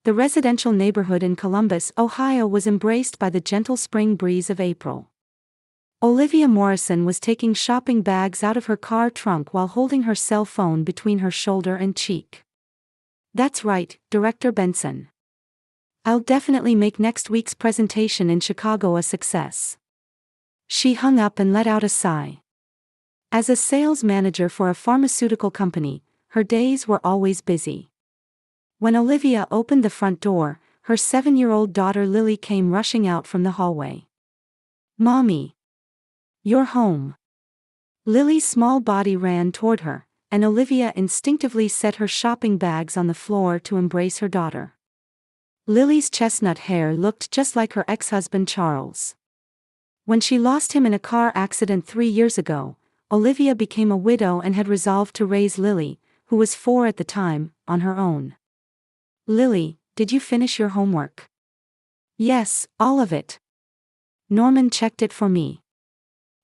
The residential neighborhood in Columbus, Ohio was embraced by the gentle spring breeze of April. Olivia Morrison was taking shopping bags out of her car trunk while holding her cell phone between her shoulder and cheek. "That's right, Director Benson. I'll definitely make next week's presentation in Chicago a success." She hung up and let out a sigh. As a sales manager for a pharmaceutical company, her days were always busy. When Olivia opened the front door, her 7-year-old daughter Lily came rushing out from the hallway. "Mommy! You're home." Lily's small body ran toward her, and Olivia instinctively set her shopping bags on the floor to embrace her daughter. Lily's chestnut hair looked just like her ex-husband Charles. When she lost him in a car accident 3 years ago, Olivia became a widow and had resolved to raise Lily, who was 4 at the time, on her own. "Lily, did you finish your homework?" "Yes, all of it. Norman checked it for me."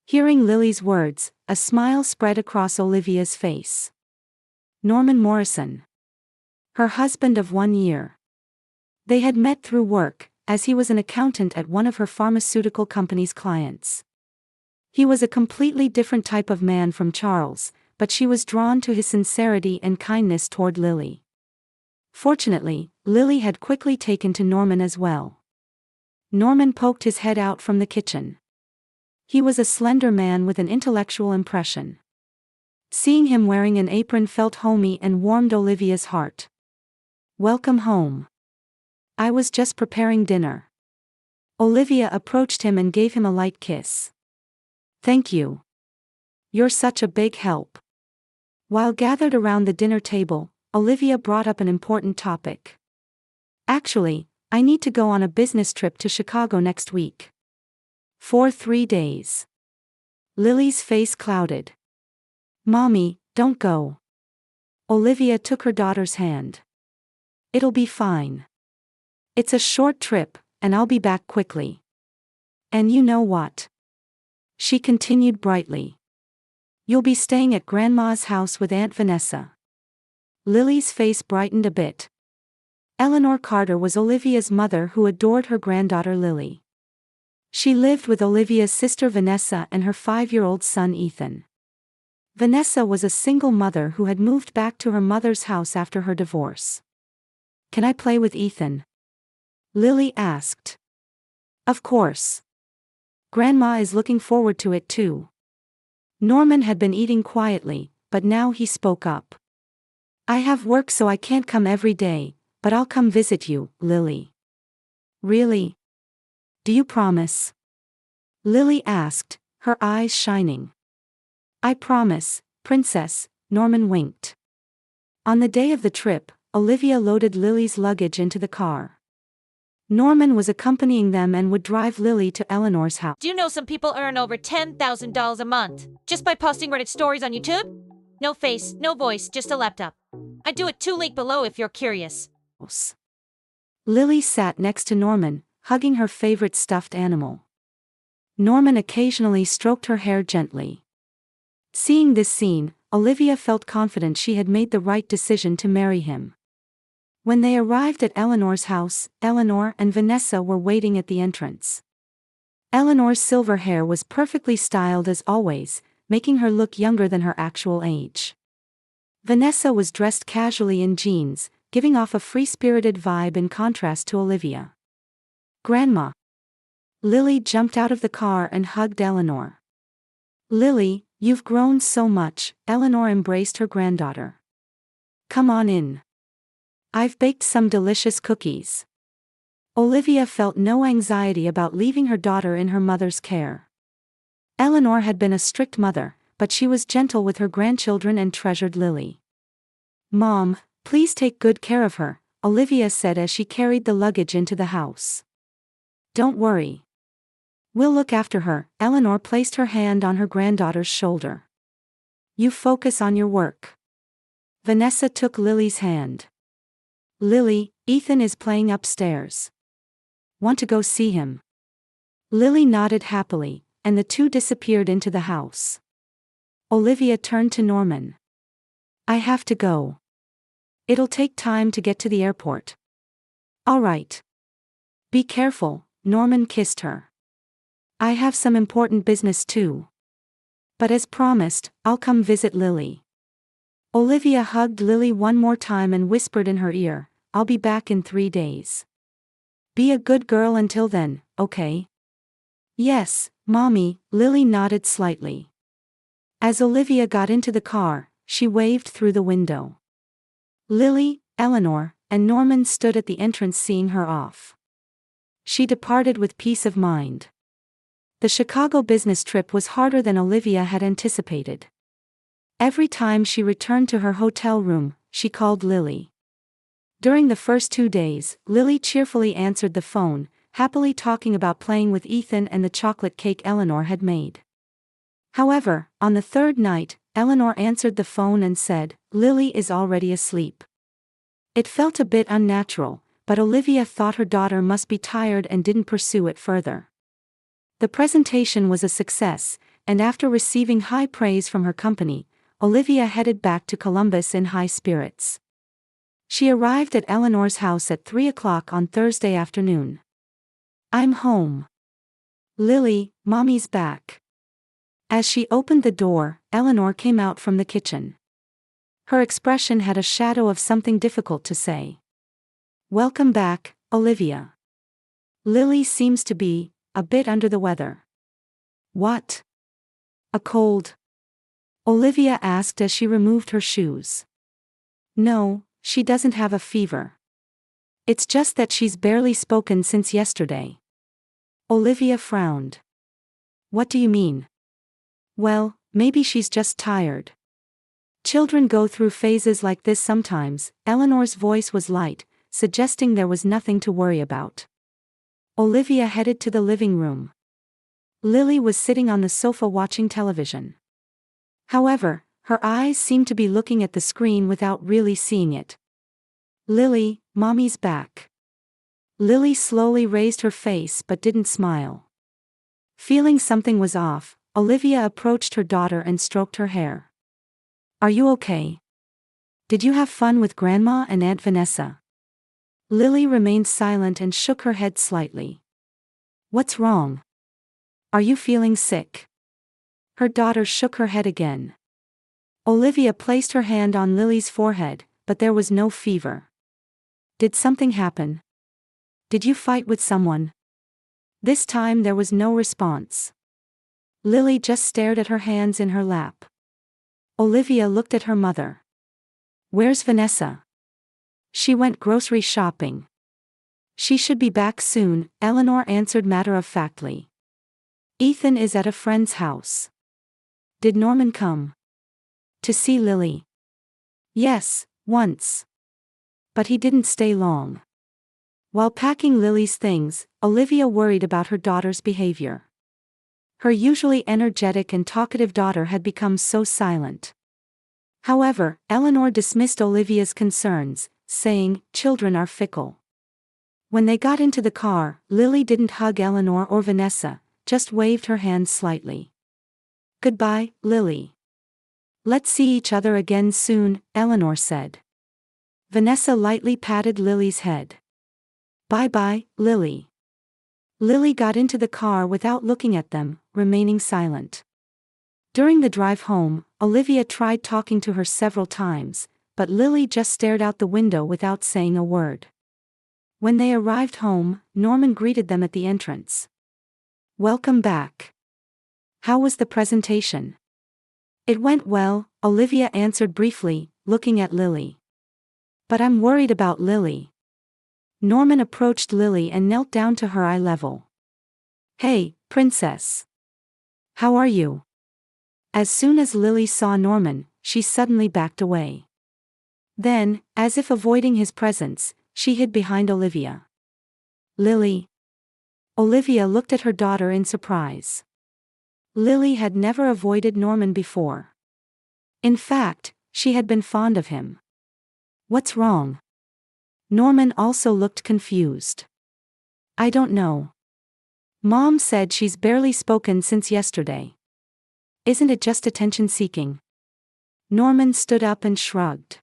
Hearing Lily's words, a smile spread across Olivia's face. Norman Morrison. Her husband of 1 year. They had met through work, as he was an accountant at one of her pharmaceutical company's clients. He was a completely different type of man from Charles, but she was drawn to his sincerity and kindness toward Lily. Fortunately, Lily had quickly taken to Norman as well. Norman poked his head out from the kitchen. He was a slender man with an intellectual impression. Seeing him wearing an apron felt homey and warmed Olivia's heart. "Welcome home. I was just preparing dinner." Olivia approached him and gave him a light kiss. "Thank you. You're such a big help." While gathered around the dinner table, Olivia brought up an important topic. "Actually, I need to go on a business trip to Chicago next week. For 3 days." Lily's face clouded. "Mommy, don't go." Olivia took her daughter's hand. "It'll be fine. It's a short trip, and I'll be back quickly. And you know what?" She continued brightly. "You'll be staying at Grandma's house with Aunt Vanessa." Lily's face brightened a bit. Eleanor Carter was Olivia's mother who adored her granddaughter Lily. She lived with Olivia's sister Vanessa and her 5-year-old son Ethan. Vanessa was a single mother who had moved back to her mother's house after her divorce. "Can I play with Ethan?" Lily asked. "Of course. Grandma is looking forward to it too." Norman had been eating quietly, but now he spoke up. "I have work so I can't come every day, but I'll come visit you, Lily." "Really? Do you promise?" Lily asked, her eyes shining. "I promise, Princess," Norman winked. On the day of the trip, Olivia loaded Lily's luggage into the car. Norman was accompanying them and would drive Lily to Eleanor's house. "Do you know some people earn over $10,000 a month just by posting Reddit stories on YouTube? No face, no voice, just a laptop. I do it 2 link below if you're curious." Lily sat next to Norman, hugging her favorite stuffed animal. Norman occasionally stroked her hair gently. Seeing this scene, Olivia felt confident she had made the right decision to marry him. When they arrived at Eleanor's house, Eleanor and Vanessa were waiting at the entrance. Eleanor's silver hair was perfectly styled as always, making her look younger than her actual age. Vanessa was dressed casually in jeans, giving off a free-spirited vibe in contrast to Olivia. "Grandma." Lily jumped out of the car and hugged Eleanor. "Lily, you've grown so much," Eleanor embraced her granddaughter. "Come on in. I've baked some delicious cookies." Olivia felt no anxiety about leaving her daughter in her mother's care. Eleanor had been a strict mother, but she was gentle with her grandchildren and treasured Lily. "Mom, please take good care of her," Olivia said as she carried the luggage into the house. "Don't worry. We'll look after her." Eleanor placed her hand on her granddaughter's shoulder. "You focus on your work." Vanessa took Lily's hand. "Lily, Ethan is playing upstairs. Want to go see him?" Lily nodded happily, and the two disappeared into the house. Olivia turned to Norman. "I have to go. It'll take time to get to the airport." All right. Be careful, Norman kissed her. I have some important business too. But as promised, I'll come visit Lily. Olivia hugged Lily one more time and whispered in her ear, I'll be back in 3 days. Be a good girl until then, okay? Yes, Mommy, Lily nodded slightly. As Olivia got into the car, she waved through the window. Lily, Eleanor, and Norman stood at the entrance seeing her off. She departed with peace of mind. The Chicago business trip was harder than Olivia had anticipated. Every time she returned to her hotel room, she called Lily. During the first 2 days, Lily cheerfully answered the phone, happily talking about playing with Ethan and the chocolate cake Eleanor had made. However, on the third night, Eleanor answered the phone and said, Lily is already asleep. It felt a bit unnatural, but Olivia thought her daughter must be tired and didn't pursue it further. The presentation was a success, and after receiving high praise from her company, Olivia headed back to Columbus in high spirits. She arrived at Eleanor's house at 3 o'clock on Thursday afternoon. I'm home. Lily, Mommy's back. As she opened the door, Eleanor came out from the kitchen. Her expression had a shadow of something difficult to say. Welcome back, Olivia. Lily seems to be a bit under the weather. What? A cold? Olivia asked as she removed her shoes. No, she doesn't have a fever. It's just that she's barely spoken since yesterday. Olivia frowned. What do you mean? Well, maybe she's just tired. Children go through phases like this sometimes. Eleanor's voice was light, suggesting there was nothing to worry about. Olivia headed to the living room. Lily was sitting on the sofa watching television. However, her eyes seemed to be looking at the screen without really seeing it. Lily, Mommy's back. Lily slowly raised her face but didn't smile. Feeling something was off, Olivia approached her daughter and stroked her hair. Are you okay? Did you have fun with Grandma and Aunt Vanessa? Lily remained silent and shook her head slightly. What's wrong? Are you feeling sick? Her daughter shook her head again. Olivia placed her hand on Lily's forehead, but there was no fever. Did something happen? Did you fight with someone? This time there was no response. Lily just stared at her hands in her lap. Olivia looked at her mother. Where's Vanessa? She went grocery shopping. She should be back soon, Eleanor answered matter-of-factly. Ethan is at a friend's house. Did Norman come? To see Lily? Yes, once. But he didn't stay long. While packing Lily's things, Olivia worried about her daughter's behavior. Her usually energetic and talkative daughter had become so silent. However, Eleanor dismissed Olivia's concerns, saying, children are fickle. When they got into the car, Lily didn't hug Eleanor or Vanessa, just waved her hand slightly. Goodbye, Lily. Let's see each other again soon, Eleanor said. Vanessa lightly patted Lily's head. Bye-bye, Lily. Lily got into the car without looking at them, remaining silent. During the drive home, Olivia tried talking to her several times, but Lily just stared out the window without saying a word. When they arrived home, Norman greeted them at the entrance. Welcome back. How was the presentation? It went well, Olivia answered briefly, looking at Lily. But I'm worried about Lily. Norman approached Lily and knelt down to her eye level. Hey, princess. How are you? As soon as Lily saw Norman, she suddenly backed away. Then, as if avoiding his presence, she hid behind Olivia. Lily. Olivia looked at her daughter in surprise. Lily had never avoided Norman before. In fact, she had been fond of him. What's wrong? Norman also looked confused. I don't know. Mom said she's barely spoken since yesterday. Isn't it just attention-seeking? Norman stood up and shrugged.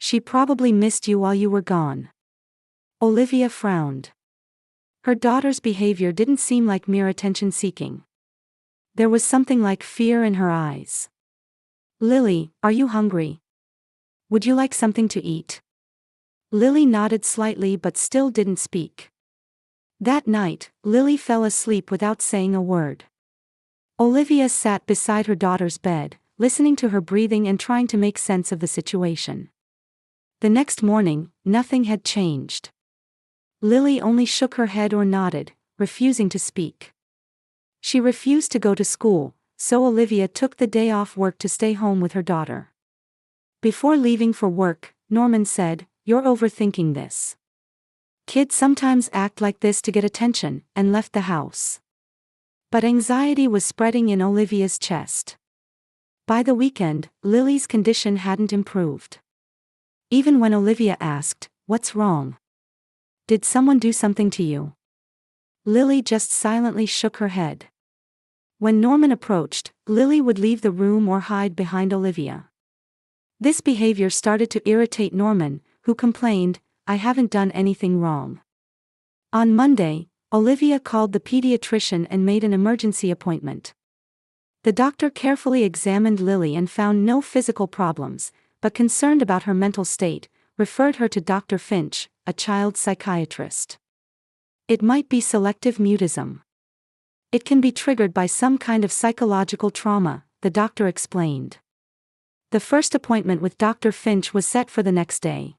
She probably missed you while you were gone. Olivia frowned. Her daughter's behavior didn't seem like mere attention-seeking. There was something like fear in her eyes. "Lily, are you hungry? Would you like something to eat?" Lily nodded slightly but still didn't speak. That night, Lily fell asleep without saying a word. Olivia sat beside her daughter's bed, listening to her breathing and trying to make sense of the situation. The next morning, nothing had changed. Lily only shook her head or nodded, refusing to speak. She refused to go to school, so Olivia took the day off work to stay home with her daughter. Before leaving for work, Norman said, "You're overthinking this. Kids sometimes act like this to get attention," and left the house. But anxiety was spreading in Olivia's chest. By the weekend, Lily's condition hadn't improved. Even when Olivia asked, "What's wrong? Did someone do something to you?" Lily just silently shook her head. When Norman approached, Lily would leave the room or hide behind Olivia. This behavior started to irritate Norman, who complained, "I haven't done anything wrong." On Monday, Olivia called the pediatrician and made an emergency appointment. The doctor carefully examined Lily and found no physical problems, but concerned about her mental state, referred her to Dr. Finch, a child psychiatrist. "It might be selective mutism. It can be triggered by some kind of psychological trauma," the doctor explained. The first appointment with Dr. Finch was set for the next day.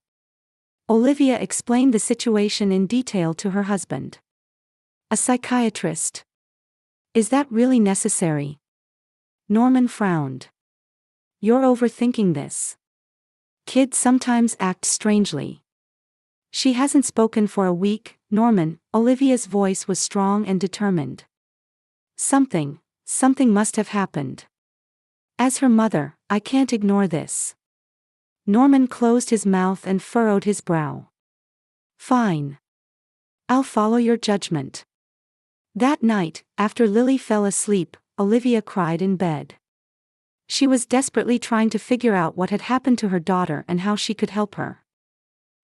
Olivia explained the situation in detail to her husband. "A psychiatrist? Is that really necessary?" Norman frowned. "You're overthinking this. Kids sometimes act strangely." "She hasn't spoken for a week, Norman." Olivia's voice was strong and determined. Something must have happened. As her mother, I can't ignore this." Norman closed his mouth and furrowed his brow. "Fine. I'll follow your judgment." That night, after Lily fell asleep, Olivia cried in bed. She was desperately trying to figure out what had happened to her daughter and how she could help her.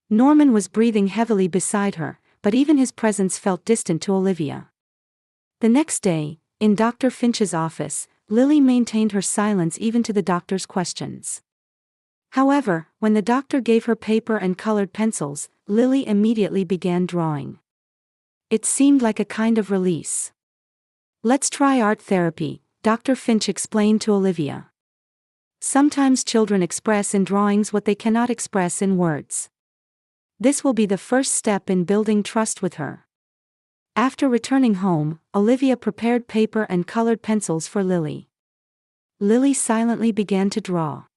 Norman was breathing heavily beside her, but even his presence felt distant to Olivia. The next day, in Dr. Finch's office, Lily maintained her silence even to the doctor's questions. However, when the doctor gave her paper and colored pencils, Lily immediately began drawing. It seemed like a kind of release. "Let's try art therapy," Dr. Finch explained to Olivia. "Sometimes children express in drawings what they cannot express in words. This will be the first step in building trust with her." After returning home, Olivia prepared paper and colored pencils for Lily. Lily silently began to draw.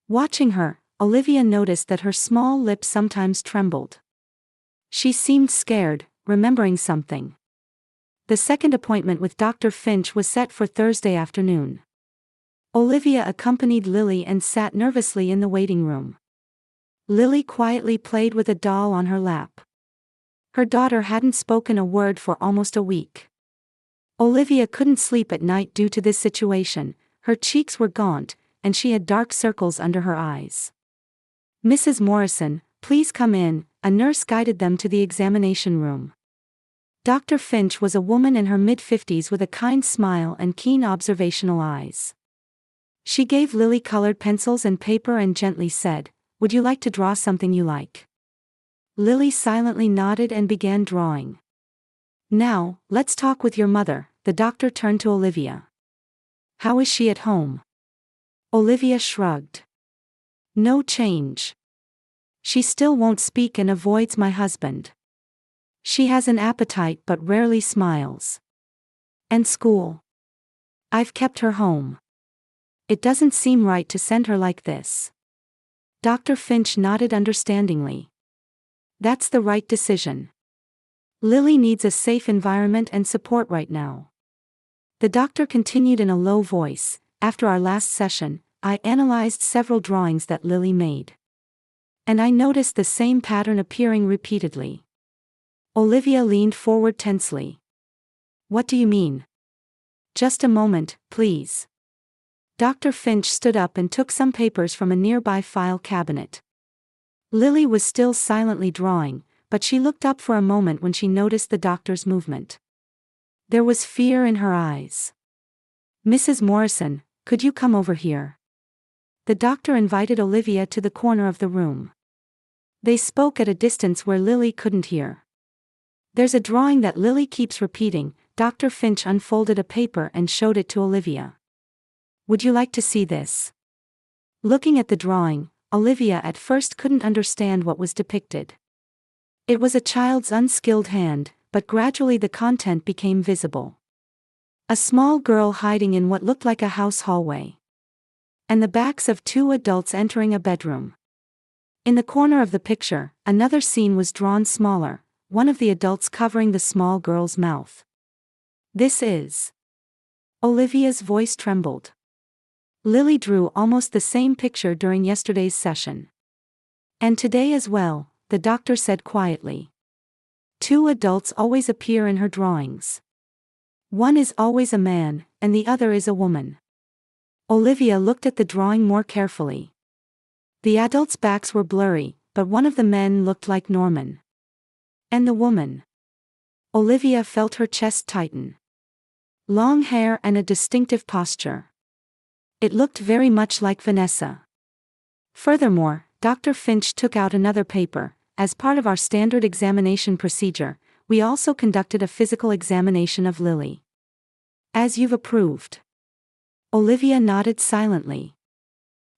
Watching her, Olivia noticed that her small lips sometimes trembled. She seemed scared, remembering something. The second appointment with Dr. Finch was set for Thursday afternoon. Olivia accompanied Lily and sat nervously in the waiting room. Lily quietly played with a doll on her lap. Her daughter hadn't spoken a word for almost a week. Olivia couldn't sleep at night due to this situation. Her cheeks were gaunt, and she had dark circles under her eyes. "Mrs. Morrison, please come in," a nurse guided them to the examination room. Dr. Finch was a woman in her mid-50s with a kind smile and keen observational eyes. She gave Lily colored pencils and paper and gently said, "Would you like to draw something you like?" Lily silently nodded and began drawing. "Now, let's talk with your mother," the doctor turned to Olivia. "How is she at home?" Olivia shrugged. "No change. She still won't speak and avoids my husband. She has an appetite but rarely smiles. And school? I've kept her home. It doesn't seem right to send her like this." Dr. Finch nodded understandingly. "That's the right decision. Lily needs a safe environment and support right now." The doctor continued in a low voice, "After our last session, I analyzed several drawings that Lily made. And I noticed the same pattern appearing repeatedly." Olivia leaned forward tensely. "What do you mean?" "Just a moment, please." Dr. Finch stood up and took some papers from a nearby file cabinet. Lily was still silently drawing, but she looked up for a moment when she noticed the doctor's movement. There was fear in her eyes. "Mrs. Morrison, could you come over here?" The doctor invited Olivia to the corner of the room. They spoke at a distance where Lily couldn't hear. "There's a drawing that Lily keeps repeating." Dr. Finch unfolded a paper and showed it to Olivia. "Would you like to see this?" Looking at the drawing, Olivia at first couldn't understand what was depicted. It was a child's unskilled hand, but gradually the content became visible. A small girl hiding in what looked like a house hallway. And the backs of two adults entering a bedroom. In the corner of the picture, another scene was drawn smaller, one of the adults covering the small girl's mouth. "This is..." Olivia's voice trembled. "Lily drew almost the same picture during yesterday's session. And today as well," the doctor said quietly. "Two adults always appear in her drawings. One is always a man, and the other is a woman." Olivia looked at the drawing more carefully. The adults' backs were blurry, but one of the men looked like Norman. And the woman? Olivia felt her chest tighten. Long hair and a distinctive posture. It looked very much like Vanessa. Furthermore, Dr. Finch took out another paper. "As part of our standard examination procedure, we also conducted a physical examination of Lily. As you've approved." Olivia nodded silently.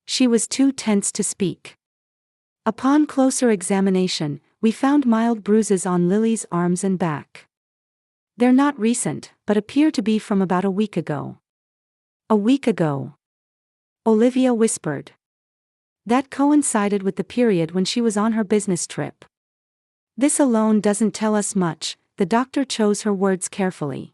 She was too tense to speak. "Upon closer examination, we found mild bruises on Lily's arms and back. They're not recent, but appear to be from about a week ago." "A week ago?" Olivia whispered. "That coincided with the period when she was on her business trip." "This alone doesn't tell us much," the doctor chose her words carefully.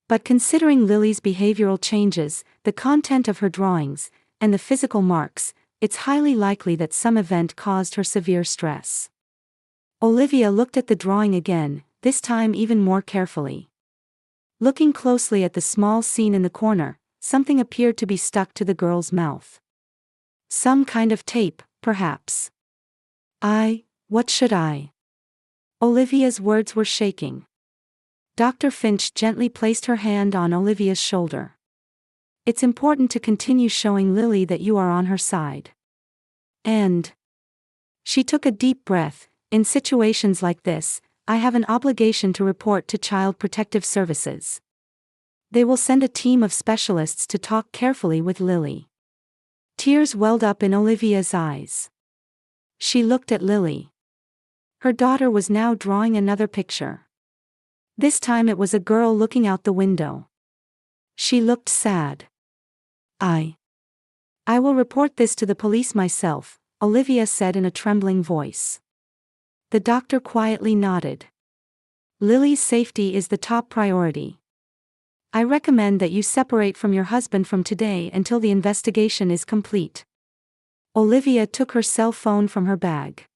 "But considering Lily's behavioral changes, the content of her drawings, and the physical marks, it's highly likely that some event caused her severe stress." Olivia looked at the drawing again, this time even more carefully. Looking closely at the small scene in the corner, something appeared to be stuck to the girl's mouth. Some kind of tape, perhaps. What should I?" Olivia's words were shaking. Dr. Finch gently placed her hand on Olivia's shoulder. "It's important to continue showing Lily that you are on her side. And..." She took a deep breath. "In situations like this, I have an obligation to report to Child Protective Services. They will send a team of specialists to talk carefully with Lily." Tears welled up in Olivia's eyes. She looked at Lily. Her daughter was now drawing another picture. This time it was a girl looking out the window. She looked sad. I will report this to the police myself," Olivia said in a trembling voice. The doctor quietly nodded. "Lily's safety is the top priority. I recommend that you separate from your husband from today until the investigation is complete." Olivia took her cell phone from her bag.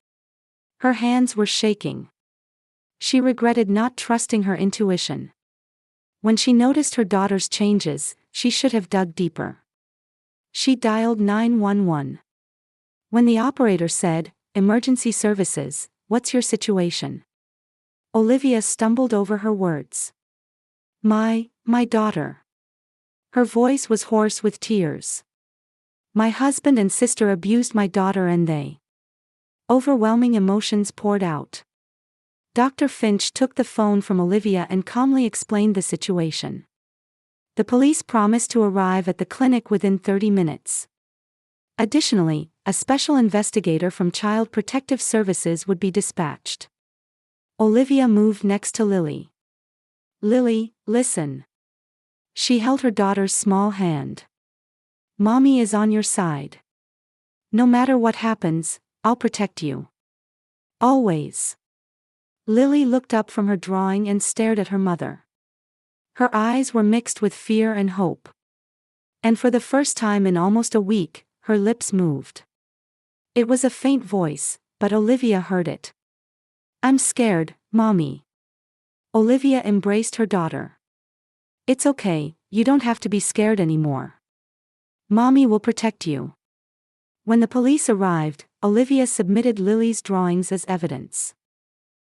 Her hands were shaking. She regretted not trusting her intuition. When she noticed her daughter's changes, she should have dug deeper. She dialed 911. When the operator said, "Emergency services, what's your situation?" Olivia stumbled over her words. My daughter." Her voice was hoarse with tears. "My husband and sister abused my daughter and they..." Overwhelming emotions poured out. Dr. Finch took the phone from Olivia and calmly explained the situation. The police promised to arrive at the clinic within 30 minutes. Additionally, a special investigator from Child Protective Services would be dispatched. Olivia moved next to Lily. "Lily, listen." She held her daughter's small hand. "Mommy is on your side. No matter what happens, I'll protect you. Always." Lily looked up from her drawing and stared at her mother. Her eyes were mixed with fear and hope. And for the first time in almost a week, her lips moved. It was a faint voice, but Olivia heard it. "I'm scared, Mommy." Olivia embraced her daughter. "It's okay, you don't have to be scared anymore. Mommy will protect you." When the police arrived, Olivia submitted Lily's drawings as evidence.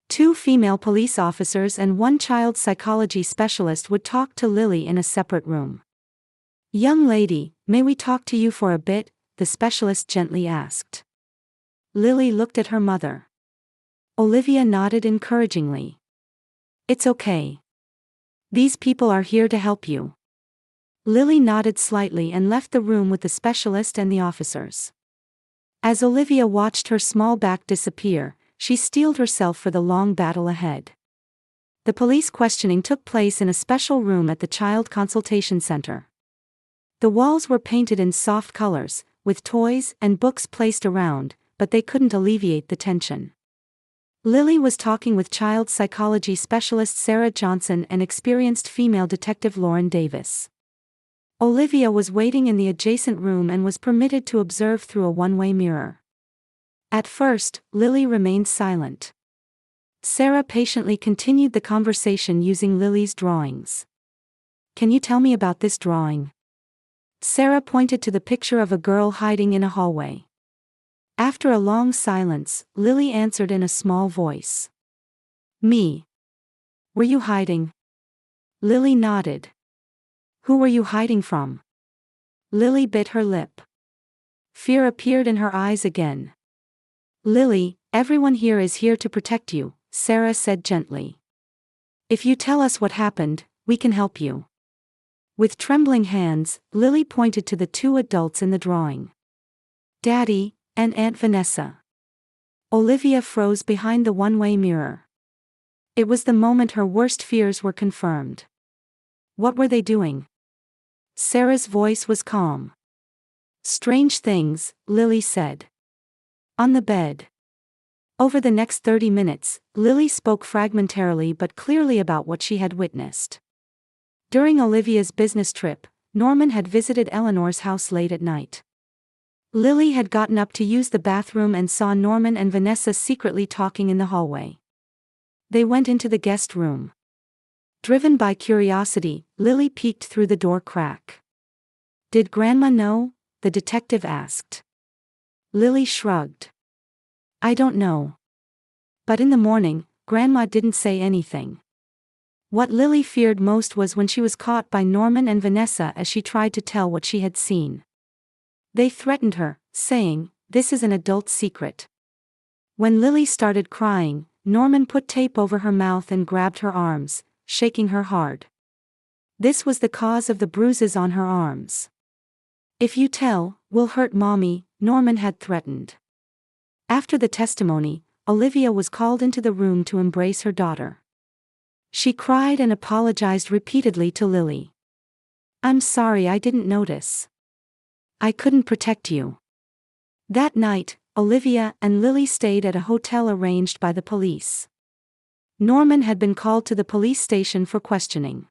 2 female police officers and 1 child psychology specialist would talk to Lily in a separate room. "Young lady, may we talk to you for a bit?" the specialist gently asked. Lily looked at her mother. Olivia nodded encouragingly. "It's okay. These people are here to help you." Lily nodded slightly and left the room with the specialist and the officers. As Olivia watched her small back disappear, she steeled herself for the long battle ahead. The police questioning took place in a special room at the Child Consultation Center. The walls were painted in soft colors, with toys and books placed around, but they couldn't alleviate the tension. Lily was talking with child psychology specialist Sarah Johnson and experienced female detective Lauren Davis. Olivia was waiting in the adjacent room and was permitted to observe through a one-way mirror. At first, Lily remained silent. Sarah patiently continued the conversation using Lily's drawings. "Can you tell me about this drawing?" Sarah pointed to the picture of a girl hiding in a hallway. After a long silence, Lily answered in a small voice. "Me." "Were you hiding?" Lily nodded. "Who were you hiding from?" Lily bit her lip. Fear appeared in her eyes again. "Lily, everyone here is here to protect you," Sarah said gently. "If you tell us what happened, we can help you." With trembling hands, Lily pointed to the 2 adults in the drawing. "Daddy and Aunt Vanessa." Olivia froze behind the one-way mirror. It was the moment her worst fears were confirmed. "What were they doing?" Sarah's voice was calm. "Strange things," Lily said. "On the bed." Over the next 30 minutes, Lily spoke fragmentarily but clearly about what she had witnessed. During Olivia's business trip, Norman had visited Eleanor's house late at night. Lily had gotten up to use the bathroom and saw Norman and Vanessa secretly talking in the hallway. They went into the guest room. Driven by curiosity, Lily peeked through the door crack. "Did Grandma know?" the detective asked. Lily shrugged. "I don't know. But in the morning, Grandma didn't say anything." What Lily feared most was when she was caught by Norman and Vanessa as she tried to tell what she had seen. They threatened her, saying, "This is an adult secret." When Lily started crying, Norman put tape over her mouth and grabbed her arms, shaking her hard. This was the cause of the bruises on her arms. "If you tell, we'll hurt Mommy," Norman had threatened. After the testimony, Olivia was called into the room to embrace her daughter. She cried and apologized repeatedly to Lily. "I'm sorry, I didn't notice. I couldn't protect you." That night, Olivia and Lily stayed at a hotel arranged by the police. Norman had been called to the police station for questioning.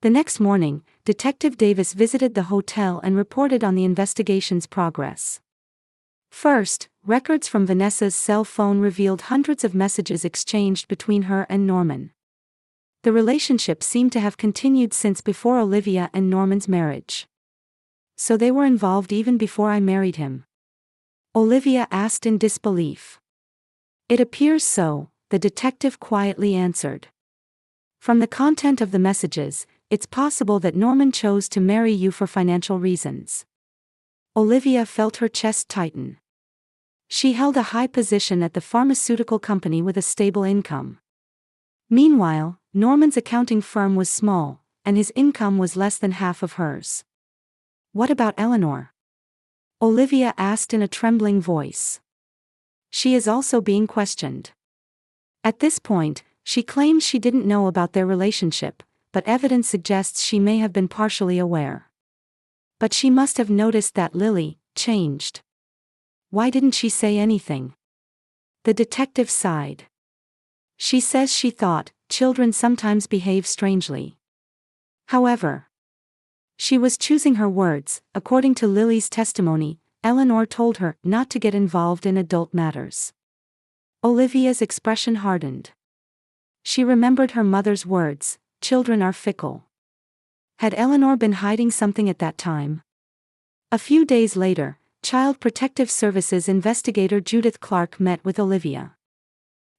The next morning, Detective Davis visited the hotel and reported on the investigation's progress. First, records from Vanessa's cell phone revealed hundreds of messages exchanged between her and Norman. The relationship seemed to have continued since before Olivia and Norman's marriage. "So they were involved even before I married him?" Olivia asked in disbelief. "It appears so," the detective quietly answered. "From the content of the messages, it's possible that Norman chose to marry you for financial reasons." Olivia felt her chest tighten. She held a high position at the pharmaceutical company with a stable income. Meanwhile, Norman's accounting firm was small, and his income was less than half of hers. "What about Eleanor?" Olivia asked in a trembling voice. "She is also being questioned." At this point, she claims she didn't know about their relationship, but evidence suggests she may have been partially aware. But she must have noticed that Lily changed. Why didn't she say anything? The detective sighed. "She says she thought children sometimes behave strangely. However, she was choosing her words. According to Lily's testimony, Eleanor told her not to get involved in adult matters." Olivia's expression hardened. She remembered her mother's words, "Children are fickle." Had Eleanor been hiding something at that time? A few days later, Child Protective Services investigator Judith Clark met with Olivia.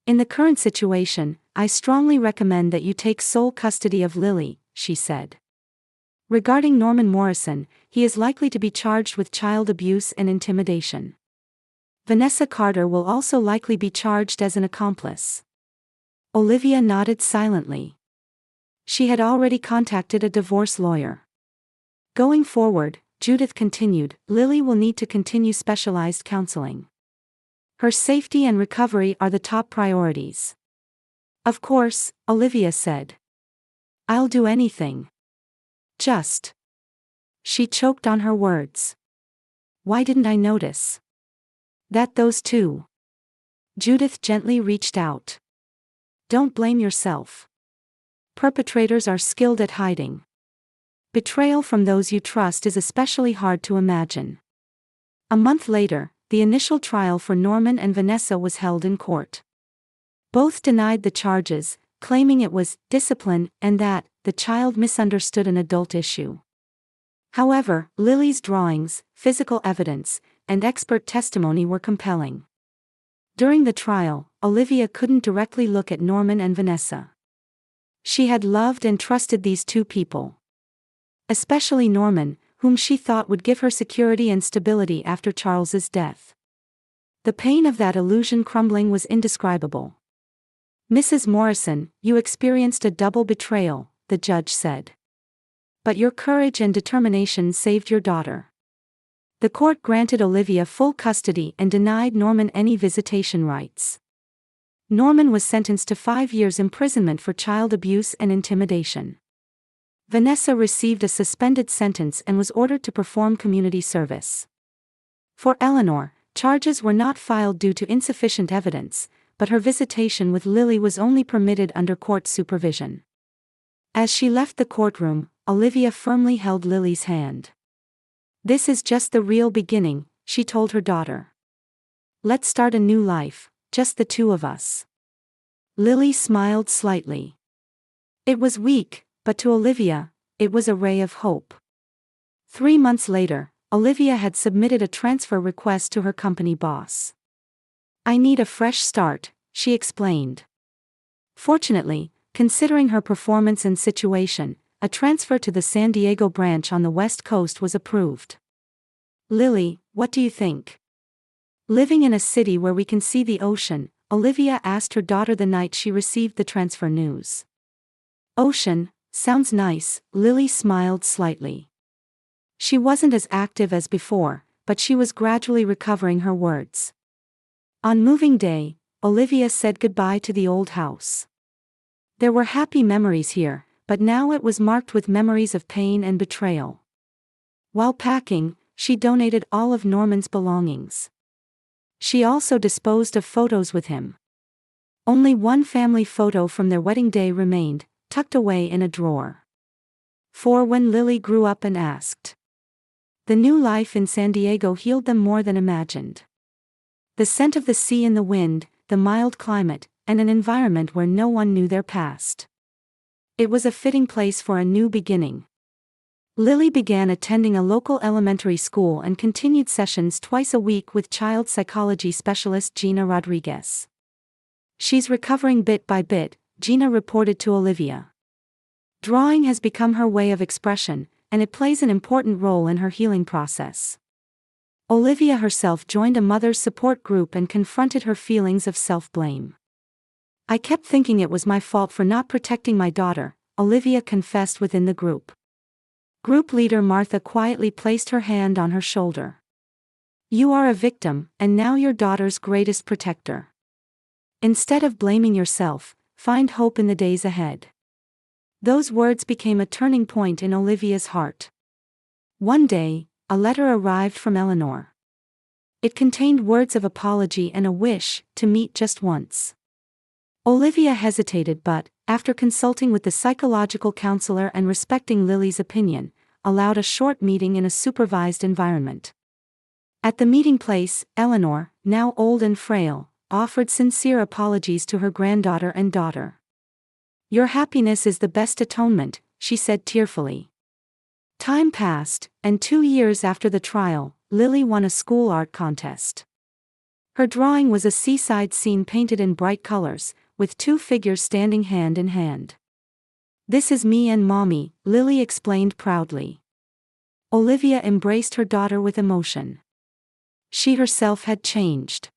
In the current situation, I strongly recommend that you take sole custody of Lily, she said. Regarding Norman Morrison, he is likely to be charged with child abuse and intimidation. Vanessa Carter will also likely be charged as an accomplice. Olivia nodded silently. She had already contacted a divorce lawyer. Going forward, Judith continued, Lily will need to continue specialized counseling. Her safety and recovery are the top priorities. Of course, Olivia said. I'll do anything. Just. She choked on her words. Why didn't I notice? That those two. Judith gently reached out. Don't blame yourself. Perpetrators are skilled at hiding. Betrayal from those you trust is especially hard to imagine. A month later, the initial trial for Norman and Vanessa was held in court. Both denied the charges, claiming it was discipline and that the child misunderstood an adult issue. However, Lily's drawings, physical evidence, and expert testimony were compelling. During the trial, Olivia couldn't directly look at Norman and Vanessa. She had loved and trusted these two people. Especially Norman, whom she thought would give her security and stability after Charles's death. The pain of that illusion crumbling was indescribable. Mrs. Morrison, you experienced a double betrayal, the judge said. But your courage and determination saved your daughter. The court granted Olivia full custody and denied Norman any visitation rights. Norman was sentenced to 5 years imprisonment for child abuse and intimidation. Vanessa received a suspended sentence and was ordered to perform community service. For Eleanor, charges were not filed due to insufficient evidence, but her visitation with Lily was only permitted under court supervision. As she left the courtroom, Olivia firmly held Lily's hand. This is just the real beginning, she told her daughter. Let's start a new life, just the two of us. Lily smiled slightly. It was weak, but to Olivia, it was a ray of hope. 3 months later, Olivia had submitted a transfer request to her company boss. I need a fresh start, she explained. Fortunately, considering her performance and situation, a transfer to the San Diego branch on the West Coast was approved. Lily, what do you think? Living in a city where we can see the ocean, Olivia asked her daughter the night she received the transfer news. Ocean, sounds nice, Lily smiled slightly. She wasn't as active as before, but she was gradually recovering her words. On moving day, Olivia said goodbye to the old house. There were happy memories here, but now it was marked with memories of pain and betrayal. While packing, she donated all of Norman's belongings. She also disposed of photos with him. Only one family photo from their wedding day remained, tucked away in a drawer. For when Lily grew up and asked. The new life in San Diego healed them more than imagined. The scent of the sea in the wind, the mild climate, and an environment where no one knew their past. It was a fitting place for a new beginning. Lily began attending a local elementary school and continued sessions twice a week with child psychology specialist Gina Rodriguez. She's recovering bit by bit, Gina reported to Olivia. Drawing has become her way of expression, and it plays an important role in her healing process. Olivia herself joined a mother's support group and confronted her feelings of self-blame. I kept thinking it was my fault for not protecting my daughter, Olivia confessed within the group. Group leader Martha quietly placed her hand on her shoulder. You are a victim, and now your daughter's greatest protector. Instead of blaming yourself, find hope in the days ahead. Those words became a turning point in Olivia's heart. One day, a letter arrived from Eleanor. It contained words of apology and a wish to meet just once. Olivia hesitated but, after consulting with the psychological counselor and respecting Lily's opinion, allowed a short meeting in a supervised environment. At the meeting place, Eleanor, now old and frail, offered sincere apologies to her granddaughter and daughter. Your happiness is the best atonement, she said tearfully. Time passed, and 2 years after the trial, Lily won a school art contest. Her drawing was a seaside scene painted in bright colors, with two figures standing hand in hand. "This is me and Mommy," Lily explained proudly. Olivia embraced her daughter with emotion. She herself had changed.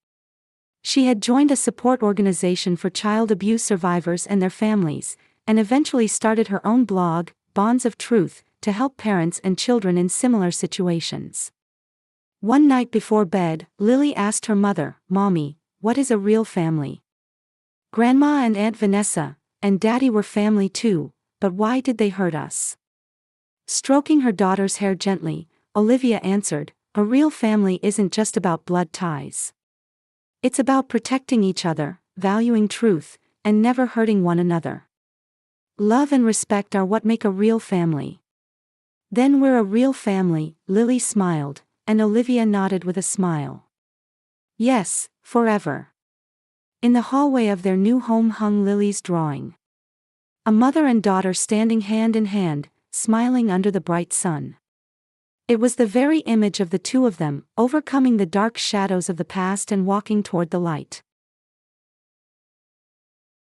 She had joined a support organization for child abuse survivors and their families, and eventually started her own blog, Bonds of Truth, to help parents and children in similar situations. One night before bed, Lily asked her mother, "Mommy, what is a real family? Grandma and Aunt Vanessa and Daddy were family too, but why did they hurt us?" Stroking her daughter's hair gently, Olivia answered, "A real family isn't just about blood ties. It's about protecting each other, valuing truth, and never hurting one another. Love and respect are what make a real family." "Then we're a real family," Lily smiled, and Olivia nodded with a smile. "Yes, forever." In the hallway of their new home hung Lily's drawing. A mother and daughter standing hand in hand, smiling under the bright sun. It was the very image of the two of them, overcoming the dark shadows of the past and walking toward the light.